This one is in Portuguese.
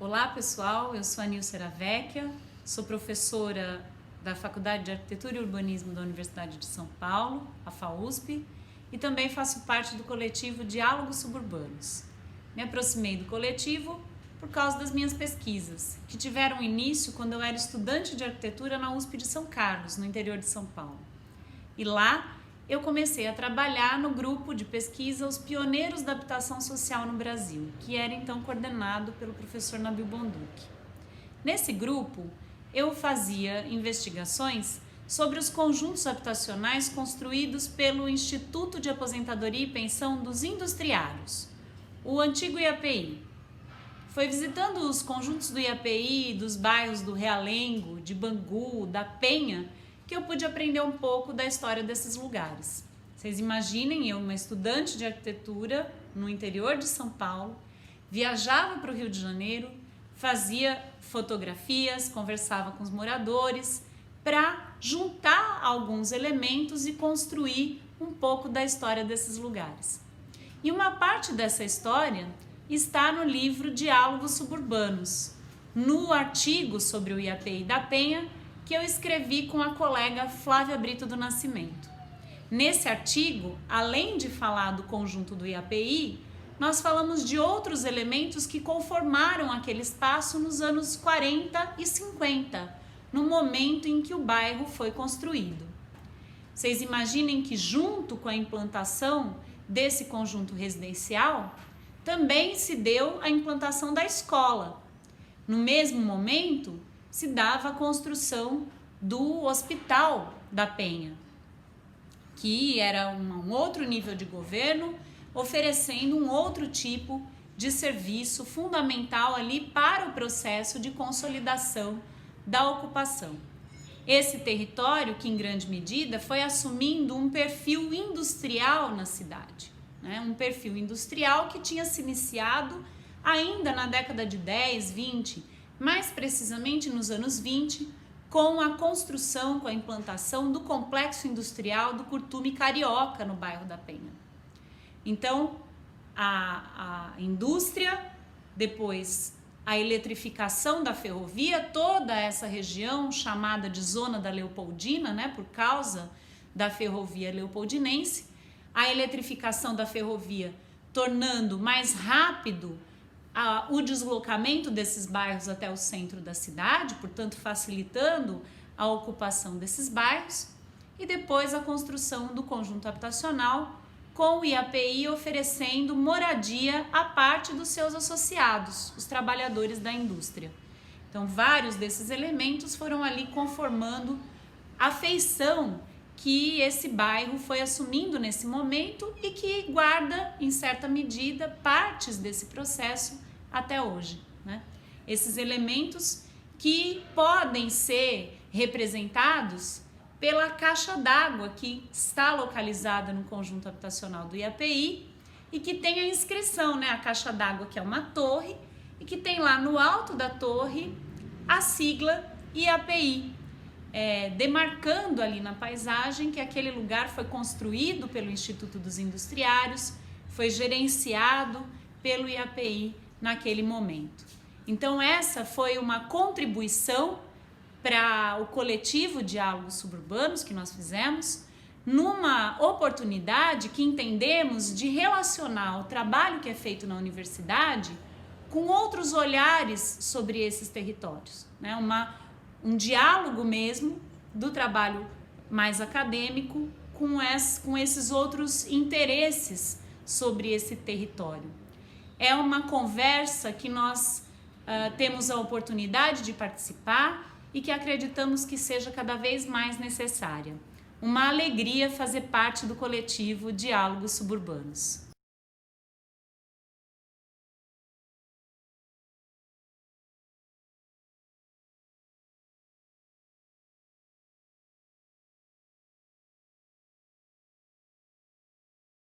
Olá pessoal, eu sou a Nilce Vecchia, sou professora da Faculdade de Arquitetura e Urbanismo da Universidade de São Paulo, a FAUSP, e também faço parte do coletivo Diálogos Suburbanos. Me aproximei do coletivo por causa das minhas pesquisas, que tiveram início quando eu era estudante de arquitetura na USP de São Carlos, no interior de São Paulo. E lá eu comecei a trabalhar no grupo de pesquisa Os Pioneiros da Habitação Social no Brasil, que era então coordenado pelo professor Nabil Bonduki. Nesse grupo, eu fazia investigações sobre os conjuntos habitacionais construídos pelo Instituto de Aposentadoria e Pensão dos Industriários, o antigo IAPI. Foi visitando os conjuntos do IAPI, dos bairros do Realengo, de Bangu, da Penha, que eu pude aprender um pouco da história desses lugares. Vocês imaginem, eu, uma estudante de arquitetura no interior de São Paulo, viajava para o Rio de Janeiro, fazia fotografias, conversava com os moradores para juntar alguns elementos e construir um pouco da história desses lugares. E uma parte dessa história está no livro Diálogos Suburbanos, no artigo sobre o IAPI da Penha, que eu escrevi com a colega Flávia Brito do Nascimento. Nesse artigo, além de falar do conjunto do IAPI, nós falamos de outros elementos que conformaram aquele espaço nos anos 40 e 50, no momento em que o bairro foi construído. Vocês imaginem que junto com a implantação desse conjunto residencial, também se deu a implantação da escola. No mesmo momento, se dava a construção do Hospital da Penha, que era um outro nível de governo, oferecendo um outro tipo de serviço fundamental ali para o processo de consolidação da ocupação. Esse território que, em grande medida, foi assumindo um perfil industrial na cidade, né? Um perfil industrial que tinha se iniciado ainda na década de 10, 20, mais precisamente nos anos 20, com a construção, com a implantação do complexo industrial do Curtume Carioca no bairro da Penha. Então, a indústria, depois a eletrificação da ferrovia, toda essa região chamada de Zona da Leopoldina, né, por causa da ferrovia leopoldinense, a eletrificação da ferrovia tornando mais rápido o deslocamento desses bairros até o centro da cidade, portanto facilitando a ocupação desses bairros, e depois a construção do conjunto habitacional com o IAPI oferecendo moradia à parte dos seus associados, os trabalhadores da indústria. Então vários desses elementos foram ali conformando a feição que esse bairro foi assumindo nesse momento e que guarda, em certa medida, partes desse processo até hoje, né? Esses elementos que podem ser representados pela caixa d'água que está localizada no conjunto habitacional do IAPI e que tem a inscrição, né? A caixa d'água, que é uma torre, e que tem lá no alto da torre a sigla IAPI, demarcando ali na paisagem que aquele lugar foi construído pelo Instituto dos Industriários, foi gerenciado pelo IAPI naquele momento. Então essa foi uma contribuição para o coletivo Diálogos Suburbanos que nós fizemos, numa oportunidade que entendemos de relacionar o trabalho que é feito na universidade com outros olhares sobre esses territórios, né? Um diálogo mesmo do trabalho mais acadêmico com esses outros interesses sobre esse território. É uma conversa que nós temos a oportunidade de participar e que acreditamos que seja cada vez mais necessária. Uma alegria fazer parte do coletivo Diálogos Suburbanos.